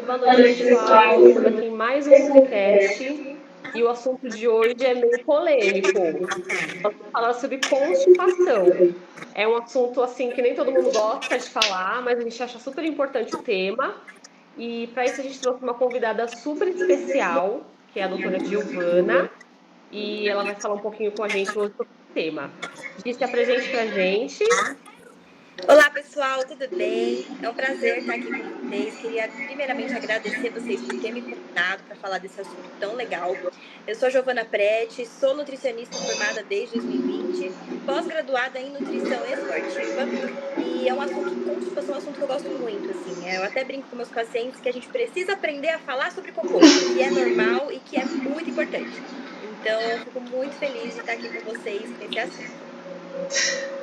Boa noite, pessoal. Estamos aqui em mais um podcast e o assunto de hoje é meio polêmico. Nós vamos falar sobre constipação. É um assunto assim que nem todo mundo gosta de falar, mas a gente acha super importante o tema. E para isso a gente trouxe uma convidada super especial, que é a doutora Giovana, e ela vai falar um pouquinho com a gente hoje sobre o tema. Gi, se apresente para a gente. Olá, pessoal, tudo bem? É um prazer estar aqui com vocês. Queria primeiramente agradecer vocês por terem me convidado para falar desse assunto tão legal. Eu sou a Giovana Prete, sou nutricionista formada desde 2020, pós-graduada em nutrição esportiva, e é um assunto, constipação é um assunto que eu gosto muito, assim. Eu até brinco com meus pacientes que a gente precisa aprender a falar sobre cocô, que é normal e que é muito importante. Então, fico muito feliz de estar aqui com vocês nesse assunto.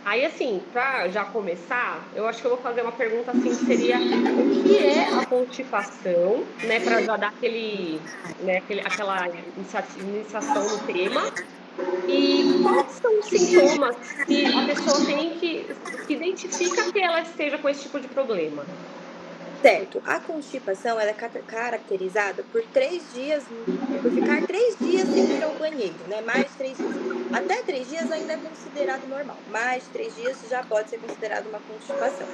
Aí, assim, para já começar, eu acho que eu vou fazer uma pergunta assim, que seria o que é a constipação, né, para já dar aquela iniciação no tema, e quais são os sintomas que a pessoa tem que identifica que ela esteja com esse tipo de problema? Certo. A constipação ela é caracterizada por 3 dias, por ficar 3 dias sem ir ao banheiro, né? Mais de 3 dias. Até 3 dias ainda é considerado normal. Mais de 3 dias já pode ser considerado uma constipação.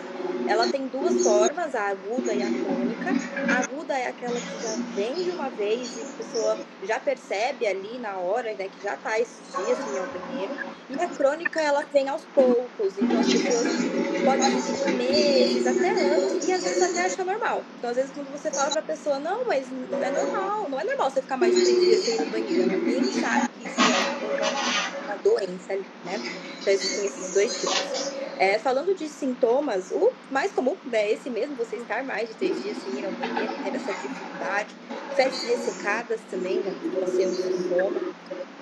Ela tem duas formas, a aguda e a crônica. A aguda é aquela que já vem de uma vez e a pessoa já percebe ali na hora, né, que já tá esses dias sem ir ao banheiro. E a crônica, ela vem aos poucos. Então as pessoas pode sentir por meses, até anos, e às vezes até acha normal. Então, às vezes, quando você fala pra pessoa, não, mas é normal, não é normal você ficar mais de 3 dias sem ir no banheiro. Ela nem sabe que isso é uma doença ali, né? Então, existem esses dois tipos. Falando de sintomas, o mais comum é esse mesmo, você estar mais de 3 dias sem ir ao banheiro, ter essa dificuldade. Fezes ressecadas também, né, costuma ser um sintoma.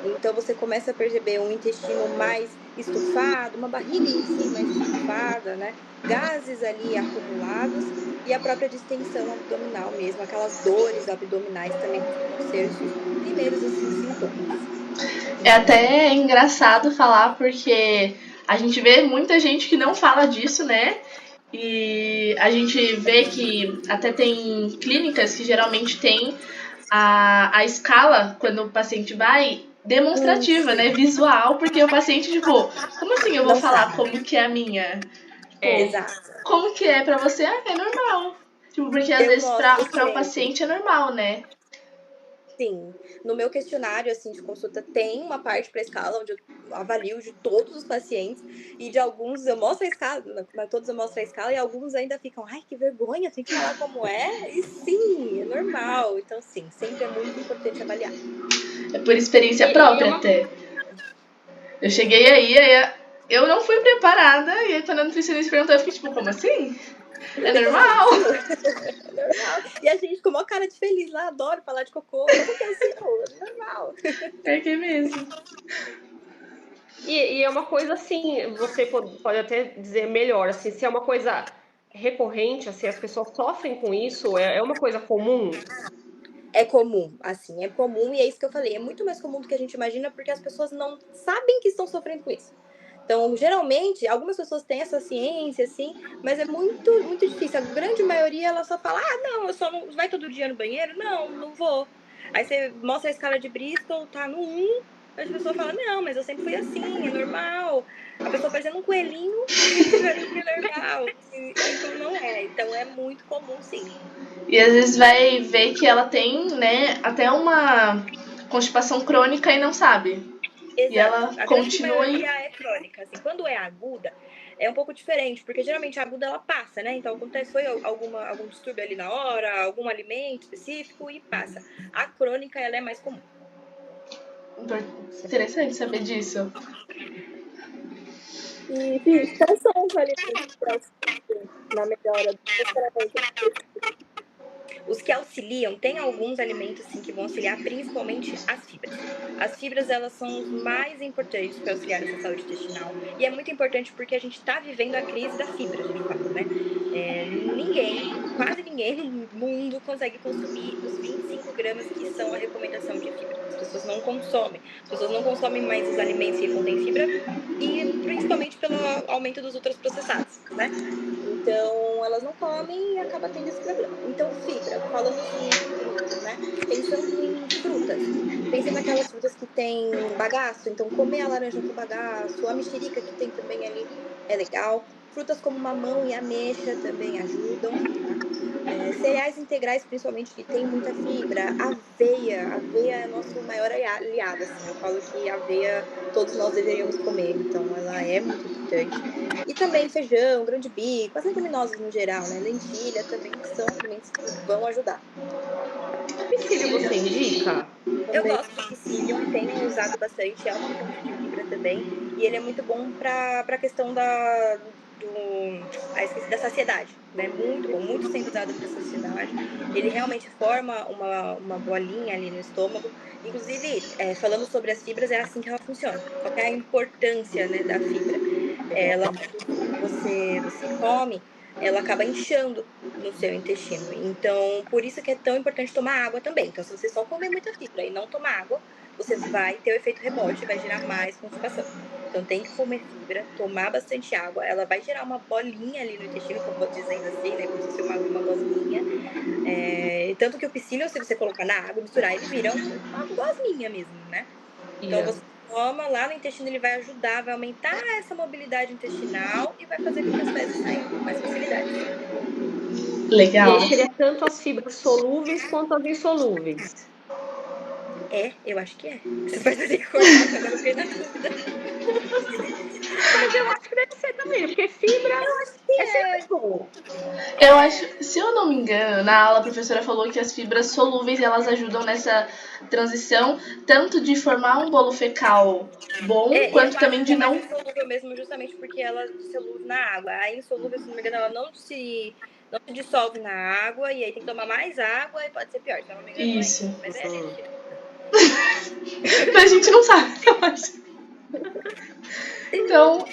Então você começa a perceber um intestino mais estufado, uma barriga em si mais estufada, né? Gases ali acumulados e a própria distensão abdominal mesmo, aquelas dores abdominais também costumam ser os primeiros assim sintomas. É até engraçado falar porque a gente vê muita gente que não fala disso, né? E a gente vê que até tem clínicas que geralmente tem a escala, quando o paciente vai, demonstrativa, né? Visual, porque o paciente, tipo, como assim eu vou Não falar sabe. como que é a minha? Tipo, Exato. como que é pra você? Ah, é normal. Tipo, porque às Eu vezes mostro pra o sempre. paciente é normal, né? Sim, no meu questionário, assim, de consulta tem uma parte para escala onde eu avalio de todos os pacientes e de alguns eu mostro a escala, mas todos eu mostro a escala e alguns ainda ficam, ai, que vergonha, tem que falar como é? E sim, é normal. Então, sim, sempre é muito importante avaliar. É por experiência E é própria uma até. Eu cheguei aí eu não fui preparada, e aí quando a nutricionista perguntou, eu fiquei tipo, como assim? É normal? Exato, é normal. E a gente com uma cara de feliz lá, adoro falar de cocô. Como que é o seu? É normal. É que mesmo. E é uma coisa assim, você pode até dizer melhor, assim, se é uma coisa recorrente, assim, as pessoas sofrem com isso, é uma coisa comum? É comum, assim, é comum e é isso que eu falei, é muito mais comum do que a gente imagina porque as pessoas não sabem que estão sofrendo com isso. Então, geralmente, algumas pessoas têm essa ciência, assim, mas é muito, muito difícil. A grande maioria, ela só fala, ah, não, eu só não... Vai todo dia no banheiro? Não, não vou. Aí você mostra a escala de Bristol, tá no 1, a pessoa fala, não, mas eu sempre fui assim, é normal. A pessoa parecendo um coelhinho, achando que é normal, e não é. Então, é muito comum, sim. E às vezes vai ver que ela tem, né, até uma constipação crônica e não sabe. E Exato. ela A grande continua aí. maioria é crônica, assim. Quando é aguda, é um pouco diferente, porque geralmente a aguda ela passa, né? Então acontece foi algum distúrbio ali na hora, algum alimento específico e passa. A crônica ela é mais comum. Interessante saber disso. E, quais são os alimentos que auxiliam na melhora do funcionamento do intestino? Os que auxiliam, tem alguns alimentos sim que vão auxiliar, principalmente as fibras. As fibras elas são os mais importantes para auxiliar essa saúde intestinal e é muito importante porque a gente está vivendo a crise da fibra, a gente fala, né? Quase ninguém no mundo consegue consumir os 25 gramas que são a recomendação de fibra. As pessoas não consomem mais os alimentos que contêm fibra e principalmente aumento dos ultraprocessados, né? Então, elas não comem e acaba tendo esse problema. Então, fibra, falando assim em frutas, né? Pensando em frutas, pensem naquelas frutas que tem bagaço, então comer a laranja com bagaço, a mexerica que tem também ali é legal. Frutas como mamão e ameixa também ajudam, tá? Cereais integrais, principalmente, que tem muita fibra. Aveia é nosso maior aliado, assim. Eu falo que aveia todos nós deveríamos comer, então ela é muito importante. E também feijão, grão de bico, as leguminosas no geral, né? Lentilha também são alimentos que vão ajudar. Psyllium você indica? Eu Também. gosto de psyllium, tenho usado bastante, é uma fonte de fibra também, e ele é muito bom para a questão esqueci, da saciedade, né? Muito bom, muito sendo usado para saciedade. Ele realmente forma uma bolinha ali no estômago. Inclusive, falando sobre as fibras, é assim que ela funciona. Qual que é a importância, né, da fibra? Ela, quando você come, ela acaba inchando no seu intestino. Então, por isso que é tão importante tomar água também. Então, se você só comer muita fibra e não tomar água, você vai ter o efeito rebote e vai gerar mais constipação. Então, tem que comer fibra, tomar bastante água. Ela vai gerar uma bolinha ali no intestino, como eu vou dizendo assim, né? Como se fosse uma gosminha. Tanto que o psyllium, se você colocar na água e misturar, ele vira uma gosminha mesmo, né? Então, você toma lá no intestino, ele vai ajudar, vai aumentar essa mobilidade intestinal e vai fazer com que as fezes saiam com mais facilidade. E aí Legal. seria tanto as fibras solúveis quanto as insolúveis. Eu acho que é. Você vai ter que cortar, porque agora eu fiquei na dúvida. Mas eu acho que deve ser também, porque fibra é sempre bom. Eu acho, se eu não me engano, na aula a professora falou que as fibras solúveis elas ajudam nessa transição, tanto de formar um bolo fecal bom, quanto eu também acho que de é mais não. insolúvel mesmo, justamente porque ela se solúvel na água. A insolúvel, se não me engano, ela não se dissolve na água, e aí tem que tomar mais água e pode ser pior. Se eu não me engano, não é Isso. isso. Mas é nesse sentido. A gente não sabe. Então,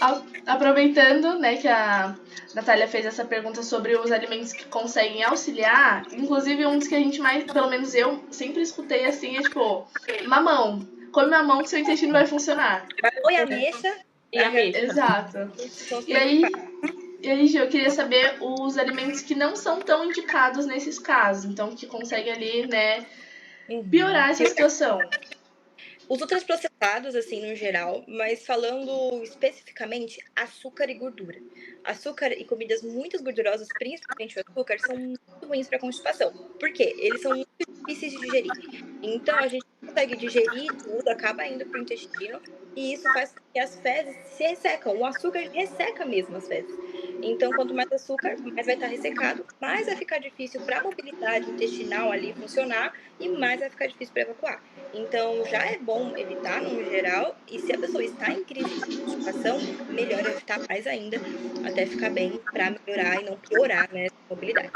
aproveitando, né, que a Natália fez essa pergunta sobre os alimentos que conseguem auxiliar, inclusive um dos que a gente mais, pelo menos eu, sempre escutei assim, é tipo, mamão. Come mamão que seu intestino vai funcionar. Oi, ameixa. E ameixa. Exato. São os E aí, principais. Gil, eu queria saber os alimentos que não são tão indicados nesses casos, então que conseguem ali, né, piorar essa situação. Os ultraprocessados, assim, no geral, mas falando especificamente, açúcar e gordura. Açúcar e comidas muito gordurosas, principalmente o açúcar, são muito ruins para constipação. Por quê? Eles são muito difíceis de digerir. Então, a gente não consegue digerir tudo, acaba indo para o intestino, e isso faz com que as fezes se ressecam. O açúcar resseca mesmo as fezes. Então, quanto mais açúcar, mais vai estar ressecado, mais vai ficar difícil para a mobilidade intestinal ali funcionar e mais vai ficar difícil para evacuar. Então, já é bom evitar, no geral, e se a pessoa está em crise de constipação, melhor evitar mais ainda, até ficar bem, para melhorar e não piorar, né, a mobilidade.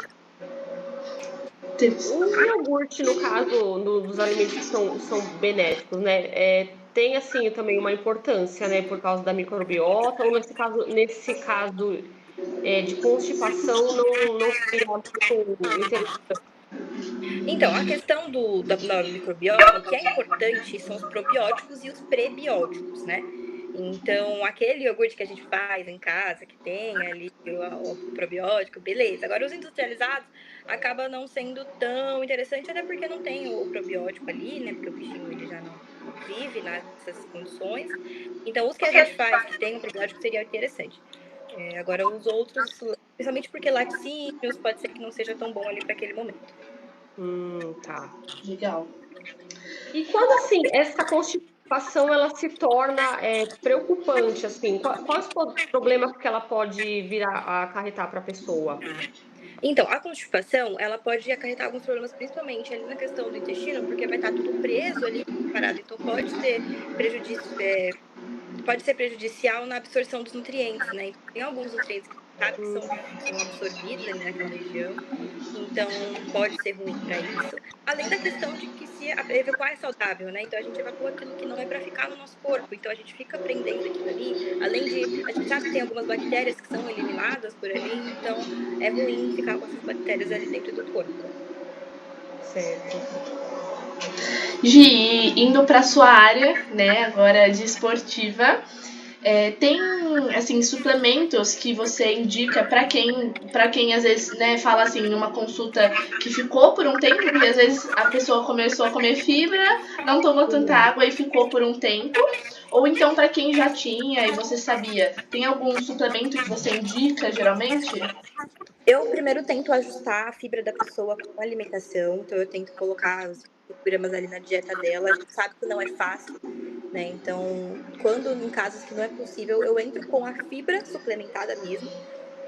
O iogurte, no caso, dos alimentos que são benéficos, né? Tem, assim, também uma importância, né? Por causa da microbiota, ou nesse caso de constipação, não seria muito interessante. Então, a questão da microbiota, o que é importante são os probióticos e os prebióticos, né? Então, aquele iogurte que a gente faz em casa, que tem ali o probiótico, beleza. Agora, os industrializados acaba não sendo tão interessante, até porque não tem o probiótico ali, né? Porque o bichinho ele já não vive nessas condições. Então, os que a gente faz que tem o probiótico seria interessante. Agora, os outros, principalmente porque laticínios, pode ser que não seja tão bom ali para aquele momento. Tá. Legal. E quando, assim, essa constipação, ela se torna preocupante, assim, quais problemas que ela pode vir a acarretar para a pessoa? Então, a constipação, ela pode acarretar alguns problemas, principalmente ali na questão do intestino, porque vai estar tudo preso ali, parado. Então, pode ter prejudício, pode ser prejudicial na absorção dos nutrientes, né? Então, tem alguns nutrientes que sabe que são absorvidos ali naquela região, então pode ser ruim para isso. Além da questão de que se evacuar é saudável, né? Então a gente evacua aquilo que não é para ficar no nosso corpo, então a gente fica prendendo aquilo ali. Além de, a gente sabe que tem algumas bactérias que são eliminadas por ali, então é ruim ficar com essas bactérias ali dentro do corpo. Certo. Gi, indo para sua área, né, agora de esportiva, Tem, assim, suplementos que você indica para quem às vezes, né, fala assim, numa consulta que ficou por um tempo, porque às vezes a pessoa começou a comer fibra, não tomou tanta água e ficou por um tempo, ou então para quem já tinha e você sabia, tem algum suplemento que você indica geralmente? Eu primeiro tento ajustar a fibra da pessoa com a alimentação, então eu tento colocar os gramas ali na dieta dela. A gente sabe que não é fácil, né? Então, quando em casos que não é possível, eu entro com a fibra suplementada mesmo.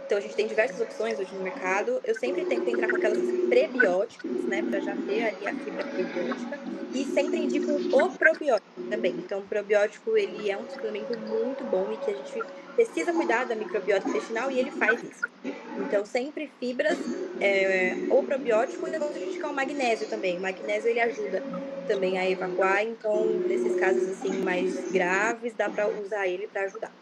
Então, a gente tem diversas opções hoje no mercado. Eu sempre tento entrar com aquelas prebióticas, né, para já ter ali a fibra probiótica. E sempre indico o probiótico também. Então, o probiótico, ele é um suplemento muito bom e que a gente precisa cuidar da microbiota intestinal e ele faz isso. Então, sempre fibras, o probiótico e eu gosto de indicar o magnésio também. O magnésio, ele ajuda também a evacuar. Então, nesses casos, assim, mais graves, dá para usar ele para ajudar.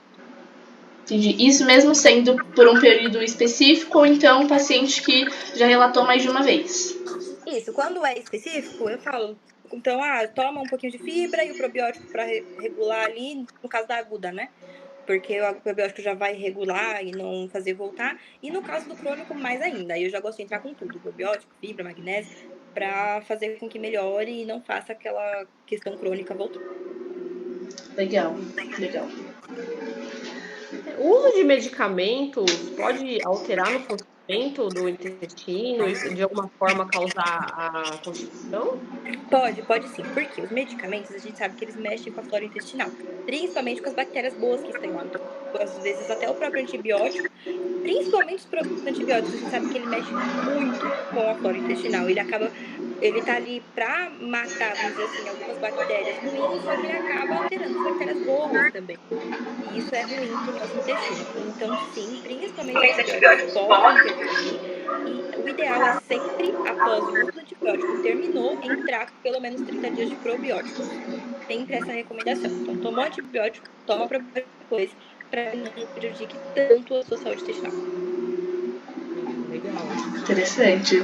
Entendi. Isso mesmo sendo por um período específico ou então um paciente que já relatou mais de uma vez? Isso, quando é específico, eu falo, então, toma um pouquinho de fibra e o probiótico para regular ali, no caso da aguda, né? Porque o probiótico já vai regular e não fazer voltar. E no caso do crônico, mais ainda. Aí eu já gosto de entrar com tudo: probiótico, fibra, magnésio, para fazer com que melhore e não faça aquela questão crônica voltar. Legal, legal. O uso de medicamentos pode alterar no funcionamento do intestino e de alguma forma causar a constipação? Pode sim. Porque os medicamentos, a gente sabe que eles mexem com a flora intestinal. Principalmente com as bactérias boas que estão lá. Então, às vezes, até o próprio antibiótico, principalmente os próprios antibióticos, a gente sabe que ele mexe muito com a flora intestinal. Ele tá ali para matar, vamos dizer assim, algumas bactérias ruins, só que ele acaba alterando as bactérias boas também. E isso é ruim para o nosso intestino. Então, sim, principalmente os antibióticos podem interferir. E o ideal é sempre, após o uso do antibiótico, terminou, entrar com pelo menos 30 dias de probióticos. Sempre essa recomendação. Então, tomou antibiótico, toma probiótico depois, para que não prejudique tanto a sua saúde intestinal. Legal. Interessante.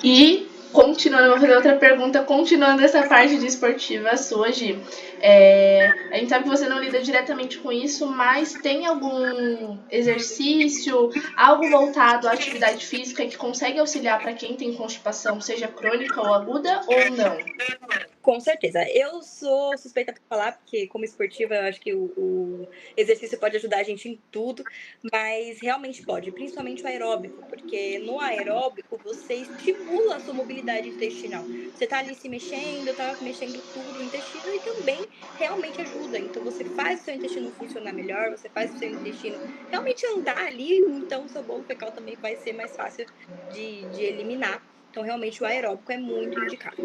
E, continuando, vou fazer outra pergunta, continuando essa parte de esportiva sua, Gi. A gente sabe que você não lida diretamente com isso, mas tem algum exercício, algo voltado à atividade física que consegue auxiliar para quem tem constipação, seja crônica ou aguda, ou não? Com certeza. Eu sou suspeita para falar, porque como esportiva, eu acho que o exercício pode ajudar a gente em tudo, mas realmente pode, principalmente o aeróbico, porque no aeróbico você estimula a sua mobilidade intestinal. Você tá ali se mexendo, tá mexendo tudo no intestino e também realmente ajuda. Então você faz o seu intestino funcionar melhor, você faz o seu intestino realmente andar ali, então o seu bolo fecal também vai ser mais fácil de eliminar. Então realmente o aeróbico é muito indicado.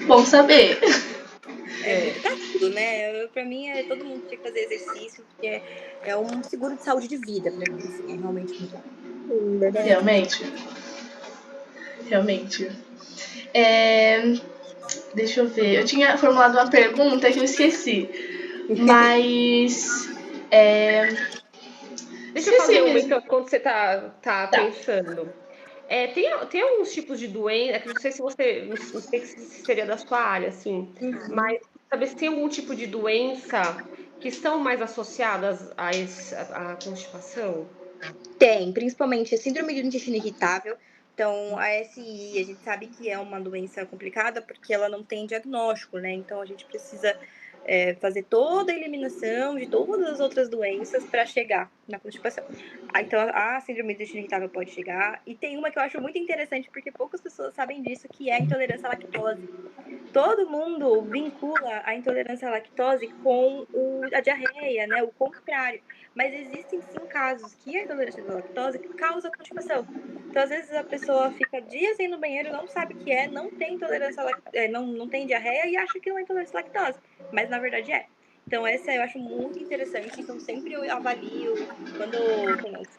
Bom saber. É muito pra tudo, né? Pra mim, todo mundo tinha que fazer exercício, porque é um seguro de saúde de vida pra mim, assim, é realmente muito bom. Realmente. Deixa eu ver. Eu tinha formulado uma pergunta que eu esqueci. Mas. Deixa eu fazer uma, mesmo. então, quando você tá pensando. Tem alguns tipos de doença, que não sei se você, não sei se seria da sua área, assim, mas saber se tem algum tipo de doença que estão mais associadas à constipação? Tem, principalmente a síndrome do intestino irritável. Então, a SI, a gente sabe que é uma doença complicada porque ela não tem diagnóstico, né? Então, a gente precisa fazer toda a eliminação de todas as outras doenças para chegar na constipação. Então, a síndrome do intestino irritável pode chegar. E tem uma que eu acho muito interessante porque poucas pessoas sabem disso, que é a intolerância à lactose. Todo mundo vincula a intolerância à lactose com a diarreia, né? O contrário. Mas existem sim casos que a intolerância à lactose causa constipação. Então, às vezes, a pessoa fica dias sem ir no banheiro, não sabe o que é, não tem intolerância à lactose, não tem diarreia e acha que não é intolerância à lactose. Mas na verdade é. Então, essa eu acho muito interessante. Então, sempre eu avalio quando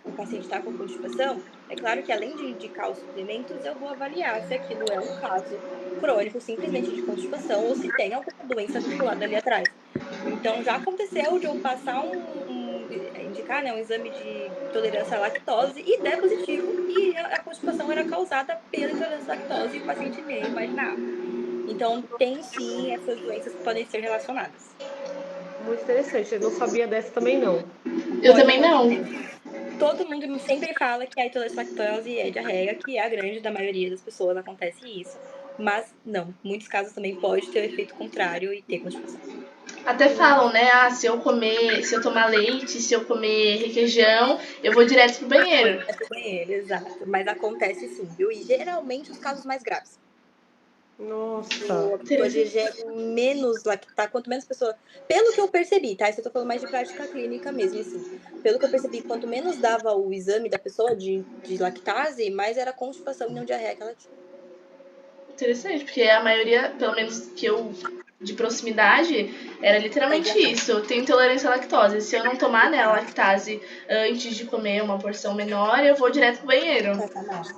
o paciente está com constipação. É claro que além de indicar os suplementos, eu vou avaliar se aquilo é um caso crônico, simplesmente de constipação, ou se tem alguma doença vinculada ali atrás. Então, já aconteceu de eu passar indicar, né, um exame de intolerância à lactose e der positivo, e a constipação era causada pela intolerância à lactose e o paciente nem imaginava. Então, tem sim essas doenças que podem ser relacionadas. Muito interessante. Eu não sabia dessa também, não. Eu Pode também não. acontecer. Todo mundo sempre fala que a intolerância à lactose é diarreia, que é a grande da maioria das pessoas acontece isso. Mas não, muitos casos também pode ter o efeito contrário e ter constipação. Até falam, né? Ah, se eu tomar leite, se eu comer requeijão, eu vou direto pro banheiro. É pro banheiro, exato. Mas acontece sim, viu? E geralmente os casos mais graves. Nossa. A pessoa digere menos lactar, quanto menos pessoa. Pelo que eu percebi, tá? Isso eu tô falando mais de prática clínica mesmo, assim. Pelo que eu percebi, quanto menos dava o exame da pessoa de lactase, mais era constipação e não diarreia que ela tinha. Interessante, porque a maioria, pelo menos que eu de proximidade, era literalmente isso. Eu tenho intolerância à lactose. Se eu não tomar, né, a lactase antes de comer uma porção menor, eu vou direto pro banheiro.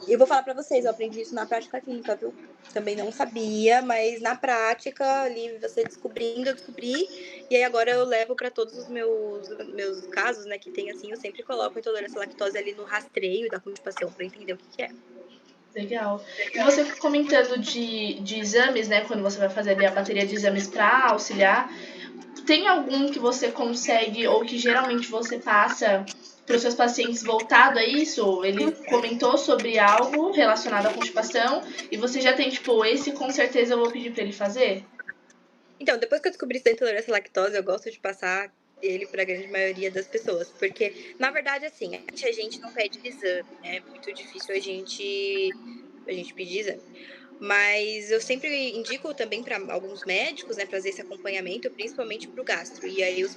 E eu vou falar pra vocês, eu aprendi isso na prática clínica, viu? Também não sabia, mas na prática, ali você descobrindo, eu descobri. E aí agora eu levo pra todos os meus casos, né, que tem assim, eu sempre coloco a intolerância à lactose ali no rastreio da constipação pra entender o que é. Legal. E você comentando de exames, né? Quando você vai fazer ali a bateria de exames para auxiliar, tem algum que você consegue ou que geralmente você passa para os seus pacientes voltado a isso? Ele comentou sobre algo relacionado à constipação e você já tem, tipo, esse com certeza eu vou pedir para ele fazer? Então, depois que eu descobri isso da intolerância à lactose, eu gosto de passar ele para a grande maioria das pessoas. Porque, na verdade, assim, a gente não pede exame, né? É muito difícil a gente pedir exame. Mas eu sempre indico também para alguns médicos, né, fazer esse acompanhamento, principalmente para o gastro. E aí o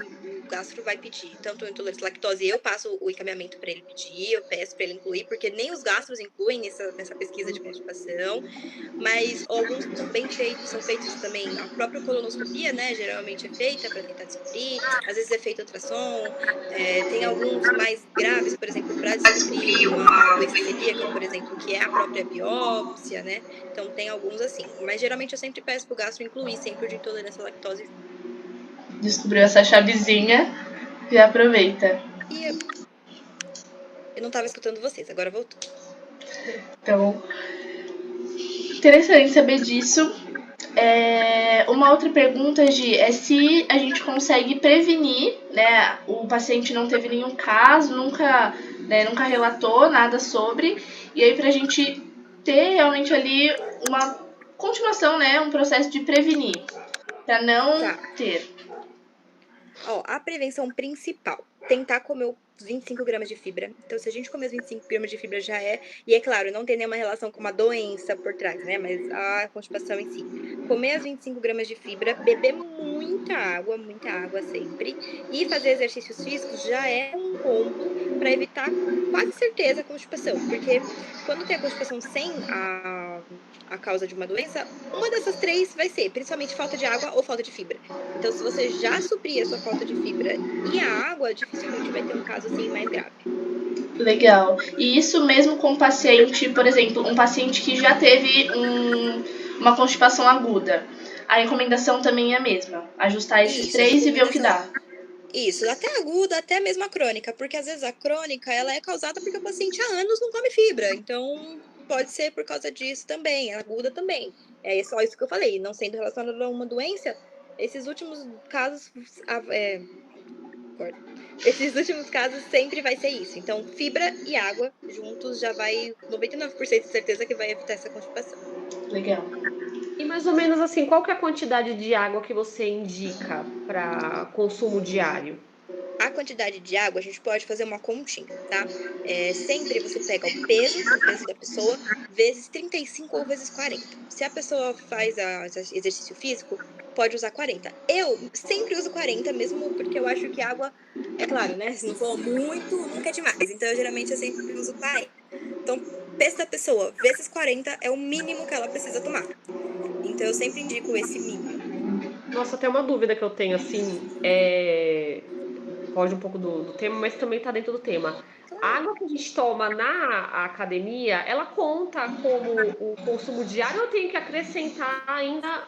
gastro vai pedir tanto o intolerância à lactose, eu passo o encaminhamento para ele pedir, eu peço para ele incluir, porque nem os gastros incluem nessa pesquisa de constipação. Mas alguns são bem feitos, são feitos também. A própria colonoscopia, né, geralmente é feita para tentar descobrir. Às vezes é feito ultrassom. Tem alguns mais graves, por exemplo, para descobrir uma doença celíaca, por exemplo, que é a própria biópsia, né? Então tem alguns assim. Mas geralmente eu sempre peço pro gastro incluir sempre o de intolerância à lactose junto. Descobriu essa chavezinha, já aproveita. E eu não tava escutando vocês, agora voltou. Então, interessante saber disso. Uma outra pergunta, Gi, é se a gente consegue prevenir, né? O paciente não teve nenhum caso, nunca relatou nada sobre, e aí pra gente ter realmente ali uma continuação, né? Um processo de prevenir, pra não ter. Ó, a prevenção principal, tentar comer os 25 gramas de fibra. Então, se a gente comer os 25 gramas de fibra já é. E é claro, não tem nenhuma relação com uma doença por trás, né? Mas a constipação em si. Comer as 25 gramas de fibra, beber muita água sempre. E fazer exercícios físicos já é um combo para evitar quase certeza a constipação. Porque quando tem a constipação sem a causa de uma doença, uma dessas três vai ser, principalmente falta de água ou falta de fibra. Então, se você já suprir a sua falta de fibra e a água, dificilmente vai ter um caso assim mais grave. Legal. E isso mesmo com paciente, por exemplo, um paciente que já teve uma constipação aguda. A recomendação também é a mesma. Ajustar esses três e ver o que dá. Isso, até aguda, até mesmo a crônica, porque às vezes a crônica ela é causada porque o paciente há anos não come fibra, então pode ser por causa disso também, a aguda também. É só isso que eu falei, não sendo relacionado a uma doença, esses últimos casos, esses últimos casos sempre vai ser isso. Então, fibra e água juntos já vai 99% de certeza que vai evitar essa constipação. Legal. E mais ou menos assim, qual que é a quantidade de água que você indica para consumo diário? A quantidade de água, a gente pode fazer uma continha, tá? Sempre você pega o peso da pessoa, vezes 35 ou vezes 40. Se a pessoa faz exercício físico, pode usar 40. Eu sempre uso 40, mesmo porque eu acho que água, é claro, né? Se não for muito, nunca é demais. Então, eu sempre uso 40. Então, peso da pessoa, vezes 40 é o mínimo que ela precisa tomar. Então, eu sempre indico esse mínimo. Nossa, até uma dúvida que eu tenho, assim, foge um pouco do tema, mas também tá dentro do tema. A água que a gente toma na academia, ela conta como o consumo diário ou eu tenho que acrescentar ainda,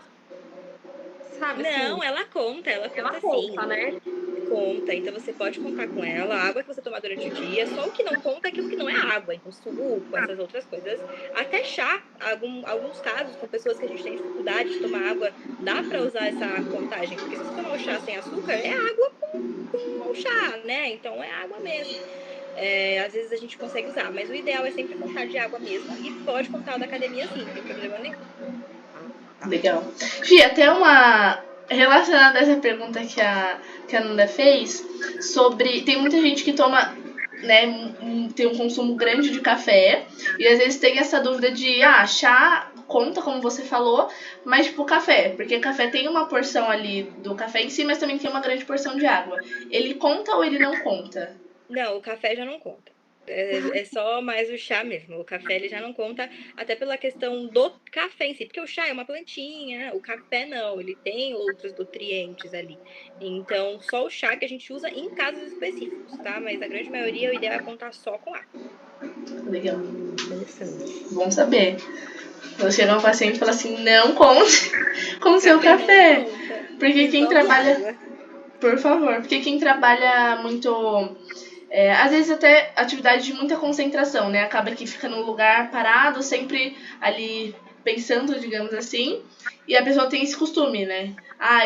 sabe, assim, Não, ela conta ela sim. conta, né? Conta, então você pode contar com ela, a água que você tomar durante o dia, só o que não conta é aquilo que não é água, então suco, essas outras coisas, até chá, alguns casos com pessoas que a gente tem dificuldade de tomar água dá pra usar essa contagem, porque se você tomar o chá sem açúcar, é água com o chá, né? Então é água mesmo. Às vezes a gente consegue usar, mas o ideal é sempre contar de água mesmo e pode contar o da academia sim, não tem problema nenhum. Ah, tá. Legal. Gi, até uma. Relacionada a essa pergunta que a Nanda fez, sobre. Tem muita gente que toma, né, tem um consumo grande de café, e às vezes tem essa dúvida de, chá conta, como você falou, mas tipo café, porque café tem uma porção ali do café em si, mas também tem uma grande porção de água. Ele conta ou ele não conta? Não, o café já não conta. É só mais o chá mesmo. O café ele já não conta, até pela questão do café em si, porque o chá é uma plantinha, o café não, ele tem outros nutrientes ali. Então, só o chá que a gente usa em casos específicos, tá? Mas a grande maioria, o ideal é contar só com água. Legal. Interessante. Bom saber. Quando chega um paciente e fala assim, não conte com o seu Café café. não conta. Porque E quem tome trabalha. água. Por favor, porque quem trabalha muito. Às vezes até atividade de muita concentração, né? Acaba que fica num lugar parado, sempre ali pensando, digamos assim. E a pessoa tem esse costume, né?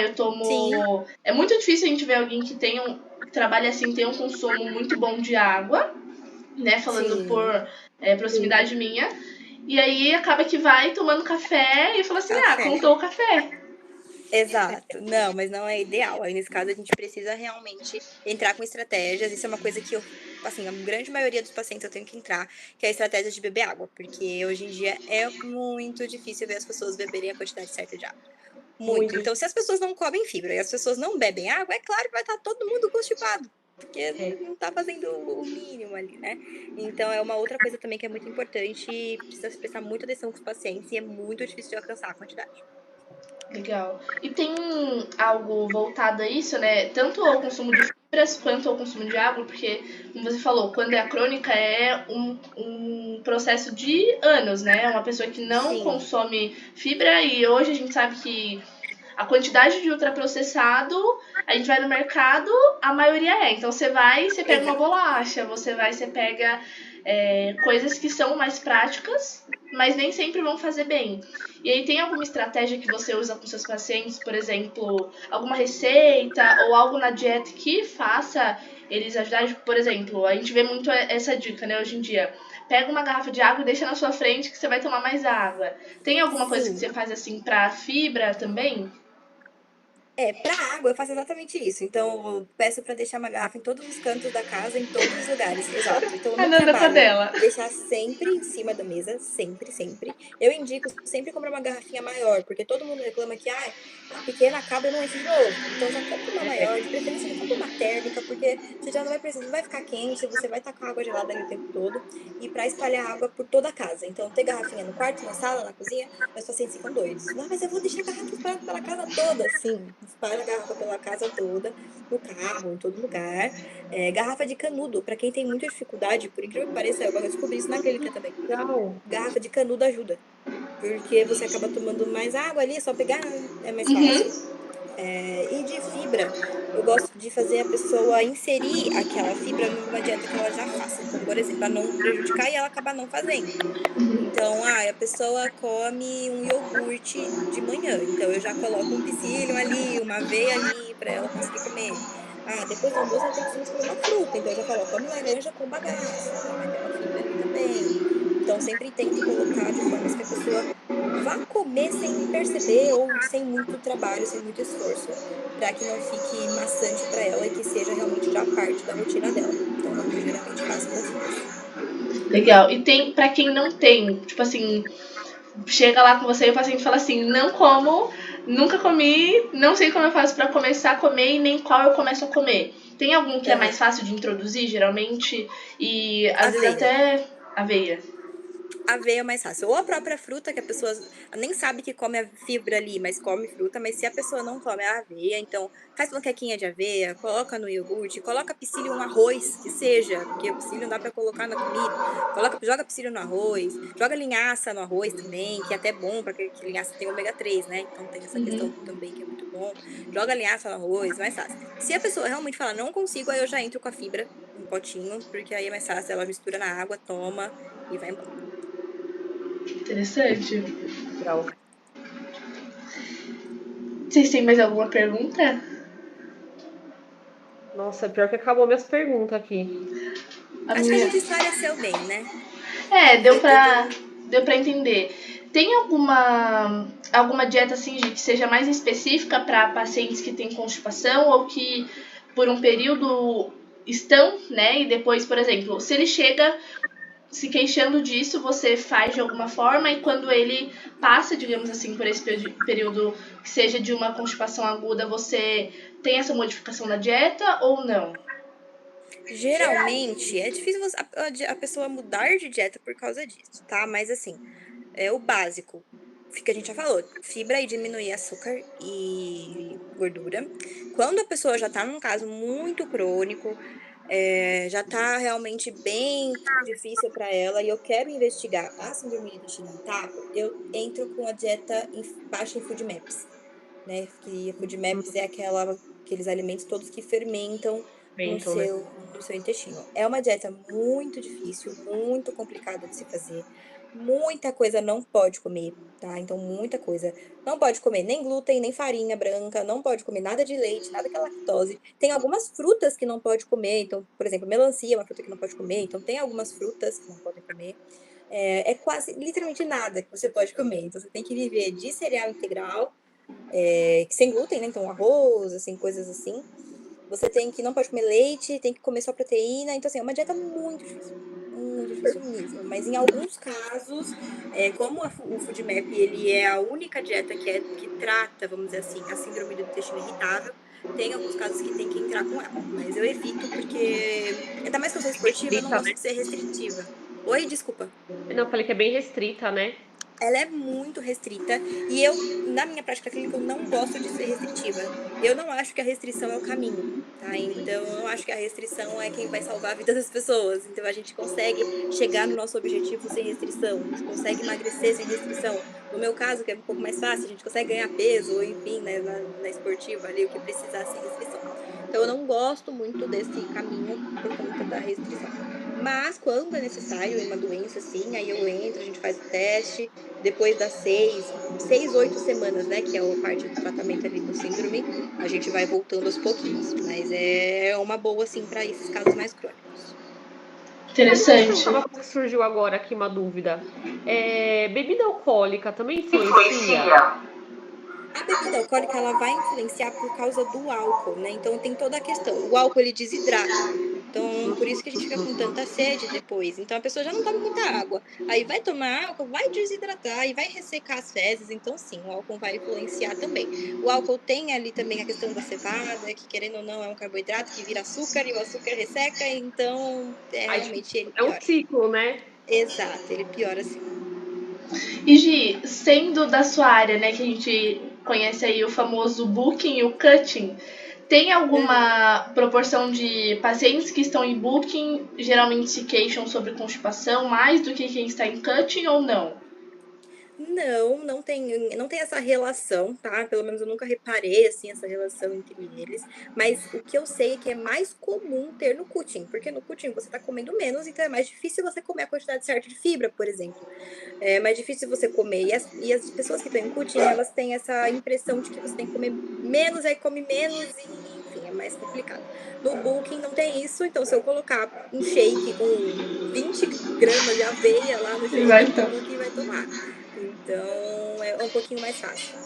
Eu Sim, tomo. É muito difícil a gente ver alguém que que trabalha assim, tem um consumo muito bom de água, né? Falando por sim. proximidade minha. E aí acaba que vai tomando café e fala assim, Café. contou o café. Exato. Não, mas não é ideal. Aí, nesse caso, a gente precisa realmente entrar com estratégias. Isso é uma coisa que eu, assim, a grande maioria dos pacientes eu tenho que entrar, que é a estratégia de beber água. Porque hoje em dia é muito difícil ver as pessoas beberem a quantidade certa de água. Muito. Muito. Então, se as pessoas não comem fibra e as pessoas não bebem água, é claro que vai estar todo mundo constipado. Porque não tá fazendo o mínimo ali, né? Então, é uma outra coisa também que é muito importante. Precisa se prestar muita atenção com os pacientes e é muito difícil de alcançar a quantidade. Legal. E tem algo voltado a isso, né? Tanto ao consumo de fibras quanto ao consumo de água, porque, como você falou, quando é a crônica é um processo de anos, né? Uma pessoa que não Sim. consome fibra e hoje a gente sabe que a quantidade de ultraprocessado, a gente vai no mercado, a maioria é. Então você vai, você pega uma Exato. bolacha, você pega coisas que são mais práticas, mas nem sempre vão fazer bem. E aí tem alguma estratégia que você usa com seus pacientes, por exemplo, alguma receita ou algo na dieta que faça eles ajudarem? Por exemplo, a gente vê muito essa dica, né, hoje em dia. Pega uma garrafa de água e deixa na sua frente que você vai tomar mais água. Tem alguma coisa que Sim. você faz assim pra fibra também? Pra água eu faço exatamente isso. Então, eu peço pra deixar uma garrafa em todos os cantos da casa, em todos os lugares. Exato. Então, o A meu Nanda tá trabalho dela. é deixar sempre em cima da mesa, sempre, sempre. Eu indico sempre comprar uma garrafinha maior, porque todo mundo reclama que, a pequena acaba e não enche de novo. Então, já compra uma maior, de preferência já compra uma térmica, porque você já não vai precisar, não vai ficar quente, você vai estar com água gelada ali o tempo todo. E pra espalhar água por toda a casa. Então, ter garrafinha no quarto, na sala, na cozinha, meus pacientes ficam doidos. Não, mas eu vou deixar a garrafa espalhada pela casa toda. Sim, espalha a garrafa pela casa toda, no carro, em todo lugar. Garrafa de canudo, para quem tem muita dificuldade, por incrível que pareça, eu descobri isso na clínica também. Legal. Garrafa de canudo ajuda, porque você acaba tomando mais água ali, é só pegar, é mais fácil. Uhum. E de fibra, eu gosto de fazer a pessoa inserir aquela fibra numa dieta que ela já faça, como por exemplo, para não prejudicar e ela acabar não fazendo. Então, a pessoa come um iogurte de manhã, então eu já coloco um psyllium ali, uma aveia ali para ela conseguir comer. Depois do almoço ela tem costume de comer uma fruta, então eu já falo, ó, come laranja com bagaço, então vai ter uma fibra ali também. Então sempre tento colocar de formas que a pessoa vá comer sem perceber ou sem muito trabalho, sem muito esforço, para que não fique maçante para ela e que seja realmente já parte da rotina dela. Então é o que eu geralmente faço com fibras. Legal. E tem, pra quem não tem, tipo assim, chega lá com você e o paciente fala assim, não como, nunca comi, não sei como eu faço pra começar a comer e nem qual eu começo a comer. Tem algum que é mais Aham. fácil de introduzir, geralmente, e às vezes Aveia. até aveia. Aveia é mais fácil. Ou a própria fruta, que a pessoa nem sabe que come a fibra ali, mas come fruta. Mas se a pessoa não come a aveia, então faz panquequinha de aveia, coloca no iogurte, coloca psyllium no arroz, que seja, porque o psyllium dá pra colocar na comida. Joga psyllium no arroz, joga linhaça no arroz também, que é até bom, porque linhaça tem ômega 3, né? Então tem essa questão Uhum. também que é muito bom. Joga linhaça no arroz, mais fácil. Se a pessoa realmente falar, não consigo, aí eu já entro com a fibra, um potinho, porque aí é mais fácil, ela mistura na água, toma e vai embora. Interessante. Legal. Vocês têm mais alguma pergunta? Nossa, pior que acabou minhas perguntas aqui. Acho que a gente esclareceu bem, né? Deu Foi pra entender. Tem alguma dieta assim, Gi, que seja mais específica para pacientes que têm constipação ou que por um período estão, né? E depois, por exemplo, se ele chega se queixando disso, você faz de alguma forma e quando ele passa, digamos assim, por esse período que seja de uma constipação aguda, você tem essa modificação na dieta ou não? Geralmente, é difícil a pessoa mudar de dieta por causa disso, tá? Mas assim, é o básico. Que a gente já falou, fibra e diminuir açúcar e gordura. Quando a pessoa já tá num caso muito crônico, já tá realmente bem difícil para ela e eu quero investigar a síndrome do intestino irritável, eu entro com a dieta baixa em FODMAPs, né? Que a FODMAPs é aqueles alimentos todos que fermentam no Mentam, né? seu, no seu intestino. É uma dieta muito difícil, muito complicada de se fazer. Muita coisa não pode comer, tá? Então, muita coisa. Não pode comer nem glúten, nem farinha branca, não pode comer nada de leite, nada que é lactose. Tem algumas frutas que não pode comer, então, por exemplo, melancia é uma fruta que não pode comer, então tem algumas frutas que não podem comer. É quase, literalmente nada que você pode comer. Então, você tem que viver de cereal integral, sem glúten, né? Então, arroz, assim, coisas assim. Você não pode comer leite, tem que comer só proteína. Então, assim, é uma dieta muito difícil mesmo. Mas em alguns casos, como o FoodMap, ele é a única dieta que trata, vamos dizer assim, a síndrome do intestino irritável, tem alguns casos que tem que entrar com ela. Mas eu evito porque, ainda mais que eu sou esportiva, eu não Restrita, gosto né? de ser restritiva. Oi, desculpa. Não, eu falei que é bem restrita, né? Ela é muito restrita e eu, na minha prática clínica, eu não gosto de ser restritiva. Eu não acho que a restrição é o caminho, tá? Então, eu não acho que a restrição é quem vai salvar a vida das pessoas. Então, a gente consegue chegar no nosso objetivo sem restrição, a gente consegue emagrecer sem restrição. No meu caso, que é um pouco mais fácil, a gente consegue ganhar peso, ou enfim, né, na esportiva ali, o que precisar sem restrição. Então, eu não gosto muito desse caminho por conta da restrição. Mas quando é necessário, em uma doença assim, aí eu entro, a gente faz o teste, depois das 8 semanas, né, que é a parte do tratamento ali do síndrome, a gente vai voltando aos pouquinhos. Mas é uma boa, assim, para esses casos mais crônicos. Deixa eu te Interessante. perguntar uma coisa que surgiu agora aqui, uma dúvida. Bebida alcoólica também influencia? A bebida alcoólica, ela vai influenciar por causa do álcool, né? Então tem toda a questão. O álcool, ele desidrata. Então, por isso que a gente fica com tanta sede depois. Então, a pessoa já não toma muita água. Aí vai tomar álcool, vai desidratar e vai ressecar as fezes. Então, sim, o álcool vai influenciar também. O álcool tem ali também a questão da cevada, que querendo ou não é um carboidrato que vira açúcar e o açúcar resseca. Então, Aí, tipo, realmente ele é um piora. ciclo, né? Exato, ele piora sim. E Gi, sendo da sua área, né, que a gente conhece aí o famoso booking e o cutting, tem Uhum. alguma proporção de pacientes que estão em booking geralmente se queixam sobre constipação mais do que quem está em cutting ou não? Não, não tem essa relação, tá? Pelo menos eu nunca reparei, assim, essa relação entre eles. Mas o que eu sei é que é mais comum ter no cutting, porque no cutting você tá comendo menos, então é mais difícil você comer a quantidade certa de fibra, por exemplo. É mais difícil você comer. E as pessoas que estão em cutting, elas têm essa impressão de que você tem que comer menos, aí come menos, e enfim, é mais complicado. No bulking não tem isso, então se eu colocar um shake com 20 gramas de aveia lá no Vai shake, o então. bulking vai tomar. Então, é um pouquinho mais fácil.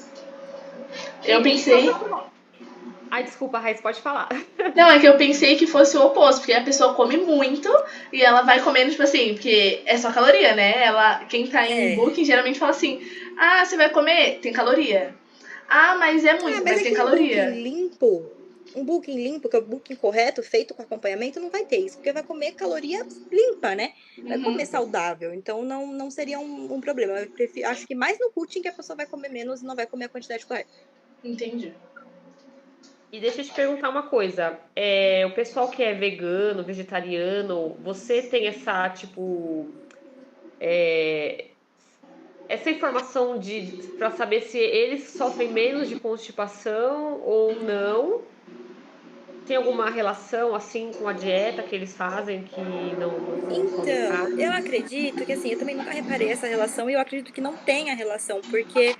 Eu E só pensei. pra... Ai, desculpa, Raiz, pode falar. Não, é que eu pensei que fosse o oposto, porque a pessoa come muito e ela vai comendo, tipo assim, porque é só caloria, né? Quem tá em É. booking geralmente fala assim: ah, você vai comer? Tem caloria. Ah, mas é Ah, muito, mas mas é tem que caloria. um bulking limpo, que é o bulking correto, feito com acompanhamento, não vai ter isso, porque vai comer caloria limpa, né? Vai comer Uhum, saudável, então não seria um problema. Acho que mais no cutting que a pessoa vai comer menos e não vai comer a quantidade correta. entendi. E deixa eu te perguntar uma coisa. O pessoal que é vegano, vegetariano, você tem essa, tipo, é, essa informação para saber se eles sofrem menos de constipação ou não? Tem alguma relação, assim, com a dieta que eles fazem que não comem Então, eu carne? acredito que, assim, eu também nunca reparei essa relação e eu acredito que não tenha relação, porque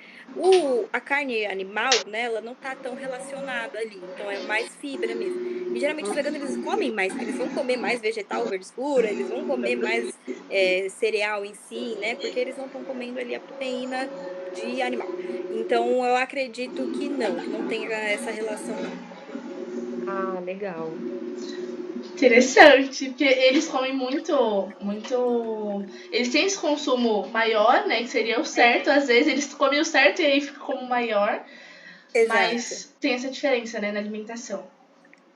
a carne animal, né, ela não tá tão relacionada ali, então é mais fibra mesmo. E geralmente os veganos eles comem mais, eles vão comer mais vegetal verde escura, eles vão comer mais cereal em si, né, porque eles não estão comendo ali a proteína de animal. Então eu acredito que não tenha essa relação, não. Ah, legal. Interessante, porque eles comem muito. Eles têm esse consumo maior, né? Que seria o certo. Às vezes eles comem o certo e aí fica como maior. Exato. Mas tem essa diferença, né, na alimentação.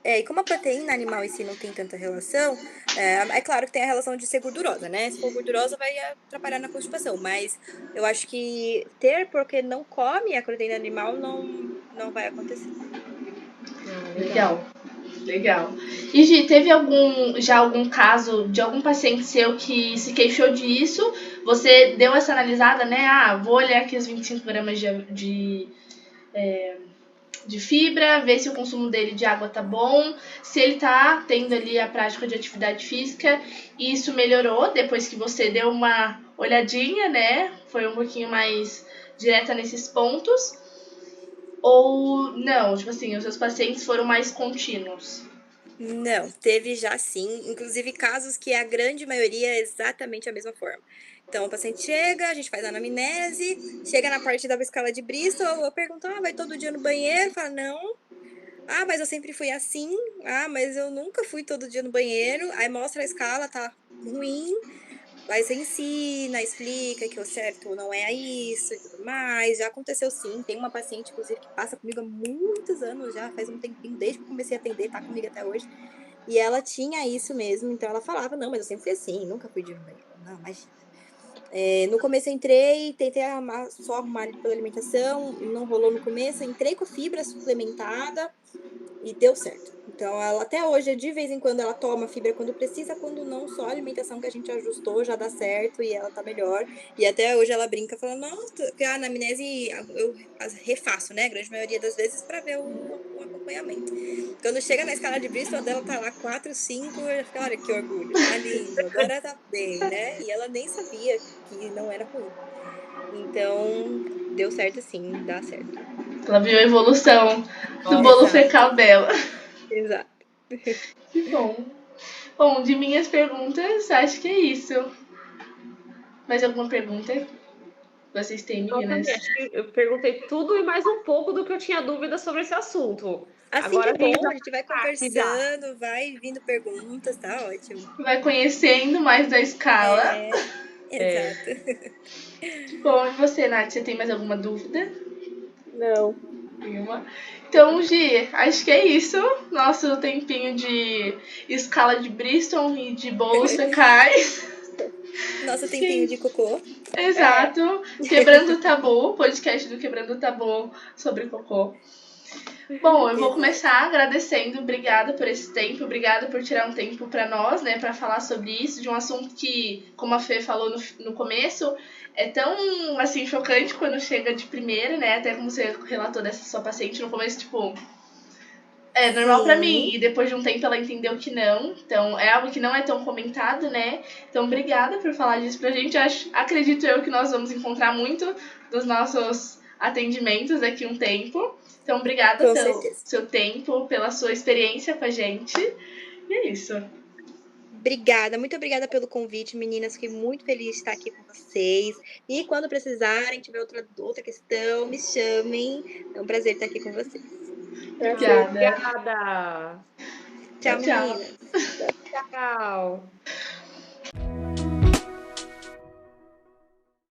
É, e como a proteína animal em si não tem tanta relação, é claro que tem a relação de ser gordurosa, né? Se for gordurosa, vai atrapalhar na constipação, mas eu acho que ter porque não come a proteína animal não vai acontecer. Ah, legal. Legal, legal. E Gi, teve algum caso de algum paciente seu que se queixou disso? Você deu essa analisada, né? Ah, vou olhar aqui os 25 gramas de fibra, ver se o consumo dele de água tá bom, se ele tá tendo ali a prática de atividade física, e isso melhorou depois que você deu uma olhadinha, né? Foi um pouquinho mais direta nesses pontos. Ou não, tipo assim, os seus pacientes foram mais contínuos. Não, teve já sim, inclusive casos que a grande maioria é exatamente a mesma forma. Então, o paciente chega, a gente faz a anamnese, chega na parte da escala de Bristol, eu pergunto, vai todo dia no banheiro? Fala, não. Ah, mas eu sempre fui assim. Ah, mas eu nunca fui todo dia no banheiro. Aí mostra a escala, tá ruim. Aí você ensina, explica que o certo não é isso e tudo mais. Já aconteceu sim. Tem uma paciente, inclusive, que passa comigo há muitos anos já, faz um tempinho, desde que eu comecei a atender, tá comigo até hoje. E ela tinha isso mesmo, então ela falava, não, mas eu sempre fui assim, nunca fui de ir no banheiro. Não, imagina. No começo eu entrei, tentei só arrumar ali pela alimentação, não rolou no começo, entrei com a fibra suplementada, e deu certo. Então, ela até hoje, de vez em quando, ela toma fibra quando precisa, quando não, só a alimentação que a gente ajustou já dá certo e ela tá melhor. E até hoje ela brinca, falando, nossa, que a anamnese eu refaço, né? A grande maioria das vezes para ver o acompanhamento. Quando chega na escala de Bristol, dela tá lá 4, 5, eu fico, olha que orgulho, tá lindo, agora tá bem, né? E ela nem sabia que não era ruim. Então, deu certo sim, dá certo. Ela viu a evolução do bolo Exato, fecal dela. exato. Que bom. Bom, de minhas perguntas, acho que é isso. Mais alguma pergunta? Vocês têm, Eu meninas? também acho que eu perguntei tudo e mais um pouco do que eu tinha dúvida sobre esse assunto. Assim que Agora é a gente bom, já a gente vai tá aqui já. conversando, vai vindo perguntas, tá ótimo. Vai conhecendo mais da escala. É, É, exato. Que bom. E você, Nath, você tem mais alguma dúvida? não. Nenhuma? Então, Gi, acho que é isso. Nosso tempinho de escala de Bristol e de bolos fecais. Nosso tempinho Sim, de cocô. É. exato. Quebrando o tabu, podcast do Quebrando o Tabu sobre cocô. Bom, eu vou começar Exato. agradecendo, obrigada por esse tempo, obrigada por tirar um tempo para nós, né, para falar sobre isso, de um assunto que, como a Fê falou no começo, é tão, assim, chocante quando chega de primeira, né, até como você relatou dessa sua paciente no começo, tipo, é normal para mim, Sim, e depois de um tempo ela entendeu que não, então é algo que não é tão comentado, né, então obrigada por falar disso pra gente, acredito eu que nós vamos encontrar muito dos nossos atendimentos daqui a um tempo. Então, obrigada com pelo certeza. seu tempo, pela sua experiência com a gente. E é isso. Obrigada, muito obrigada pelo convite, meninas. Fiquei muito feliz de estar aqui com vocês. E quando precisarem, tiver outra questão, me chamem. É um prazer estar aqui com vocês. Ai, Obrigada. obrigada. Tchau, Tchau, tchau. meninas. Tchau.